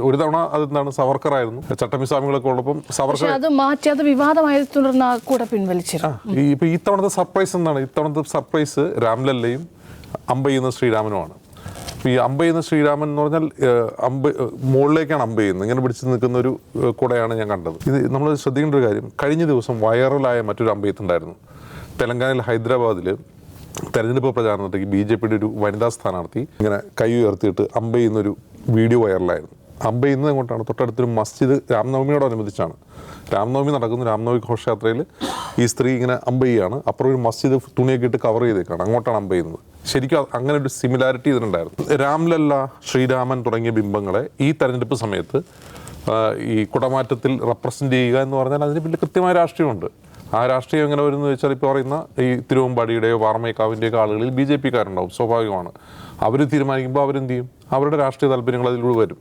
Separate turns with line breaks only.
ഒരു തവണ അതെന്താണ് സവർക്കറായിരുന്നു, ചട്ടമ്പിസ്വാമികളൊക്കെ ഉള്ളപ്പം സവർക്കർ
അത് മാറ്റി അത് വിവാദമായി തുടർന്ന് കൂടെ പിൻവലിച്ചിരുന്നു.
ഇപ്പൊ ഇത്തവണത്തെ സർപ്രൈസ് എന്താണ്? ഇത്തവണത്തെ സർപ്രൈസ് രാംലല്ലയും അമ്പ ചെയ്യുന്ന ശ്രീരാമനുമാണ്. ഈ അമ്പ ചെയ്യുന്ന ശ്രീരാമൻ എന്ന് പറഞ്ഞാൽ മുകളിലേക്കാണ് അമ്പ ചെയ്യുന്നത്, ഇങ്ങനെ പിടിച്ച് നിൽക്കുന്ന ഒരു കുടയാണ് ഞാൻ കണ്ടത്. ഇത് നമ്മൾ ശ്രദ്ധിക്കേണ്ട ഒരു കാര്യം, കഴിഞ്ഞ ദിവസം വൈറലായ മറ്റൊരു അമ്പെയ്ത്തുണ്ടായിരുന്നു. തെലങ്കാനയിൽ ഹൈദരാബാദിൽ തെരഞ്ഞെടുപ്പ് പ്രചാരണത്തിലേക്ക് BJP ഒരു വനിതാ സ്ഥാനാർത്ഥി ഇങ്ങനെ കൈ ഉയർത്തിയിട്ട് അമ്പ ചെയ്യുന്നൊരു വീഡിയോ വൈറലായിരുന്നു. അമ്പ ചെയ്യുന്നത് എങ്ങോട്ടാണ്? തൊട്ടടുത്തൊരു മസ്ജിദ്, രാംനവമിയോടനുബന്ധിച്ചാണ്. രാംനവമി നടക്കുന്നു. രാംനവമി ഘോഷയാത്രയിൽ ഈ സ്ത്രീ ഇങ്ങനെ അമ്പ ചെയ്യുകയാണ്. അപ്പുറം ഒരു മസ്ജിദ് തുണിയൊക്കെ ഇട്ട് കവർ ചെയ്തേക്കാണ്, അങ്ങോട്ടാണ് അമ്പ ചെയ്യുന്നത്. ശരിക്കും അങ്ങനെ ഒരു സിമിലാരിറ്റി ഇതിനുണ്ടായിരുന്നു. രാംലല്ല, ശ്രീരാമൻ തുടങ്ങിയ ബിംബങ്ങളെ ഈ തെരഞ്ഞെടുപ്പ് സമയത്ത് ഈ കുടമാറ്റത്തിൽ റെപ്രസെൻ്റ് ചെയ്യുക എന്ന് പറഞ്ഞാൽ അതിന് വലിയ കൃത്യമായ രാഷ്ട്രീയമുണ്ട്. ആ രാഷ്ട്രീയം എങ്ങനെ വരുന്നത് വെച്ചാൽ, ഇപ്പോൾ പറയുന്ന ഈ തിരുവമ്പാടിയുടെയോ പാറമേക്കാവിൻ്റെയൊക്കെ ആളുകളിൽ BJP കാരുണ്ടാവും, സ്വാഭാവികമാണ്. അവർ തീരുമാനിക്കുമ്പോൾ അവരെന്ത് ചെയ്യും? അവരുടെ രാഷ്ട്രീയ താല്പര്യങ്ങൾ അതിലൂടെ വരും.